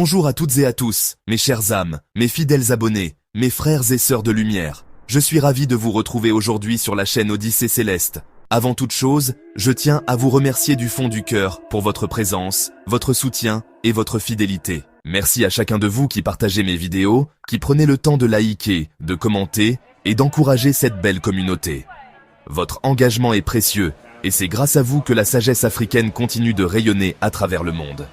Bonjour à toutes et à tous, mes chères âmes, mes fidèles abonnés, mes frères et sœurs de lumière. Je suis ravi de vous retrouver aujourd'hui sur la chaîne Odyssée Céleste. Avant toute chose, je tiens à vous remercier du fond du cœur pour votre présence, votre soutien et votre fidélité. Merci à chacun de vous qui partagez mes vidéos, qui prenez le temps de liker, de commenter et d'encourager cette belle communauté. Votre engagement est précieux et c'est grâce à vous que la sagesse africaine continue de rayonner à travers le monde.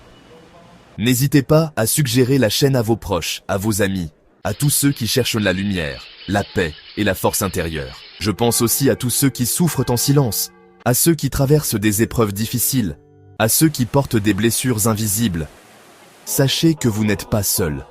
N'hésitez pas à suggérer la chaîne à vos proches, à vos amis, à tous ceux qui cherchent la lumière, la paix et la force intérieure. Je pense aussi à tous ceux qui souffrent en silence, à ceux qui traversent des épreuves difficiles, à ceux qui portent des blessures invisibles. Sachez que vous n'êtes pas seuls,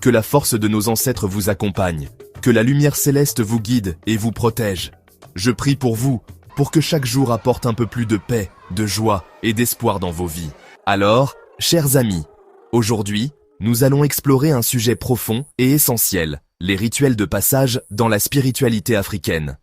que la force de nos ancêtres vous accompagne, que la lumière céleste vous guide et vous protège. Je prie pour vous, pour que chaque jour apporte un peu plus de paix, de joie et d'espoir dans vos vies. Alors, chers amis, aujourd'hui, nous allons explorer un sujet profond et essentiel, les rituels de passage dans la spiritualité africaine.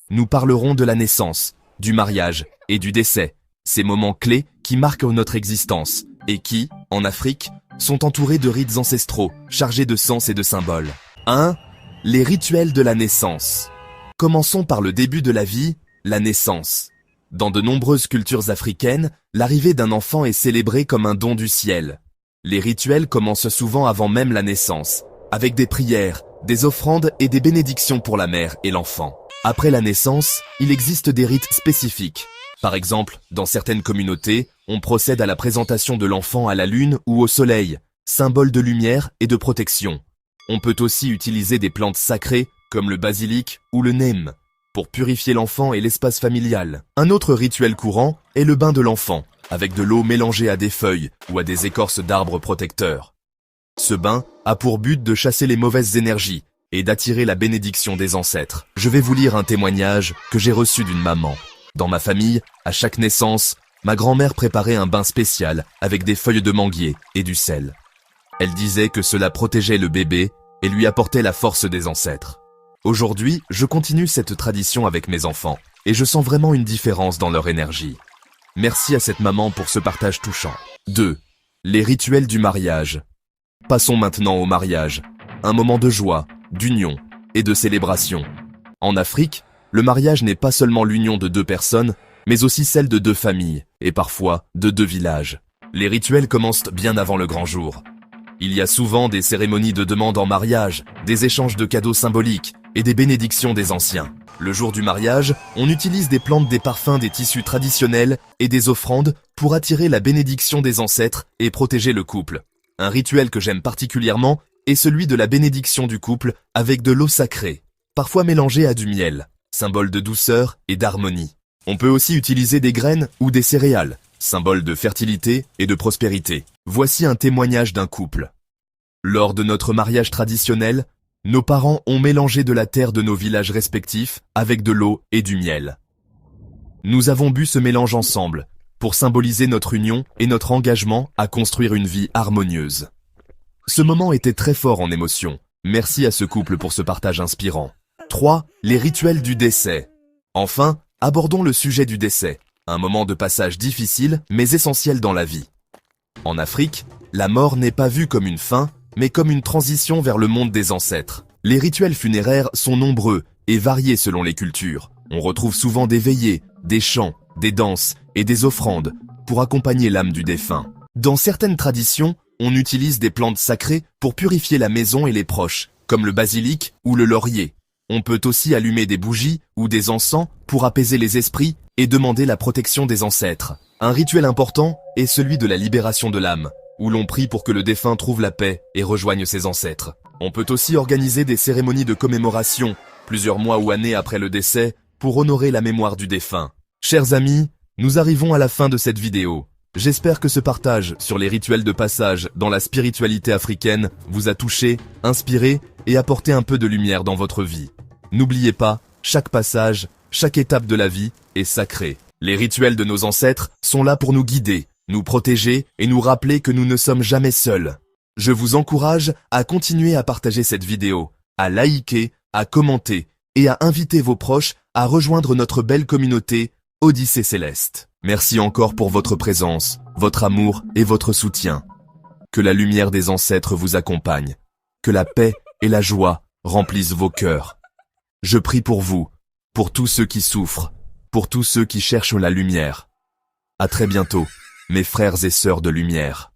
Nous parlerons de la naissance, du mariage et du décès, ces moments clés qui marquent notre existence et qui, en Afrique, sont entourés de rites ancestraux, chargés de sens et de symboles. 1. Les rituels de la naissance. Commençons par le début de la vie, la naissance. Dans de nombreuses cultures africaines, l'arrivée d'un enfant est célébrée comme un don du ciel. Les rituels commencent souvent avant même la naissance, avec des prières, des offrandes et des bénédictions pour la mère et l'enfant. Après la naissance, il existe des rites spécifiques. Par exemple, dans certaines communautés, on procède à la présentation de l'enfant à la lune ou au soleil, symbole de lumière et de protection. On peut aussi utiliser des plantes sacrées, comme le basilic ou le neem, pour purifier l'enfant et l'espace familial. Un autre rituel courant est le bain de l'enfant, avec de l'eau mélangée à des feuilles ou à des écorces d'arbres protecteurs. Ce bain a pour but de chasser les mauvaises énergies et d'attirer la bénédiction des ancêtres. Je vais vous lire un témoignage que j'ai reçu d'une maman. Dans ma famille, à chaque naissance, ma grand-mère préparait un bain spécial avec des feuilles de manguier et du sel. Elle disait que cela protégeait le bébé et lui apportait la force des ancêtres. Aujourd'hui, je continue cette tradition avec mes enfants et je sens vraiment une différence dans leur énergie. Merci à cette maman pour ce partage touchant. 2. Les rituels du mariage. Passons maintenant au mariage, un moment de joie, d'union et de célébration. En Afrique, le mariage n'est pas seulement l'union de deux personnes, mais aussi celle de deux familles et parfois de deux villages. Les rituels commencent bien avant le grand jour. Il y a souvent des cérémonies de demande en mariage, des échanges de cadeaux symboliques et des bénédictions des anciens. Le jour du mariage, on utilise des plantes, des parfums, des tissus traditionnels et des offrandes pour attirer la bénédiction des ancêtres et protéger le couple. Un rituel que j'aime particulièrement est celui de la bénédiction du couple avec de l'eau sacrée, parfois mélangée à du miel, symbole de douceur et d'harmonie. On peut aussi utiliser des graines ou des céréales, symbole de fertilité et de prospérité. Voici un témoignage d'un couple. Lors de notre mariage traditionnel, nos parents ont mélangé de la terre de nos villages respectifs avec de l'eau et du miel. Nous avons bu ce mélange ensemble pour symboliser notre union et notre engagement à construire une vie harmonieuse. Ce moment était très fort en émotion. Merci à ce couple pour ce partage inspirant. 3. Les rituels du décès. Enfin, abordons le sujet du décès, un moment de passage difficile mais essentiel dans la vie. En Afrique, la mort n'est pas vue comme une fin, mais comme une transition vers le monde des ancêtres. Les rituels funéraires sont nombreux et variés selon les cultures. On retrouve souvent des veillées, des chants, des danses et des offrandes pour accompagner l'âme du défunt. Dans certaines traditions, on utilise des plantes sacrées pour purifier la maison et les proches, comme le basilic ou le laurier. On peut aussi allumer des bougies ou des encens pour apaiser les esprits et demander la protection des ancêtres. Un rituel important est celui de la libération de l'âme, où l'on prie pour que le défunt trouve la paix et rejoigne ses ancêtres. On peut aussi organiser des cérémonies de commémoration, plusieurs mois ou années après le décès, pour honorer la mémoire du défunt. Chers amis, nous arrivons à la fin de cette vidéo. J'espère que ce partage sur les rituels de passage dans la spiritualité africaine vous a touché, inspiré et apporté un peu de lumière dans votre vie. N'oubliez pas, chaque passage, chaque étape de la vie est sacrée. Les rituels de nos ancêtres sont là pour nous guider, nous protéger et nous rappeler que nous ne sommes jamais seuls. Je vous encourage à continuer à partager cette vidéo, à liker, à commenter et à inviter vos proches à rejoindre notre belle communauté Odyssée Céleste. Merci encore pour votre présence, votre amour et votre soutien. Que la lumière des ancêtres vous accompagne. Que la paix et la joie remplissent vos cœurs. Je prie pour vous, pour tous ceux qui souffrent, pour tous ceux qui cherchent la lumière. À très bientôt, mes frères et sœurs de lumière.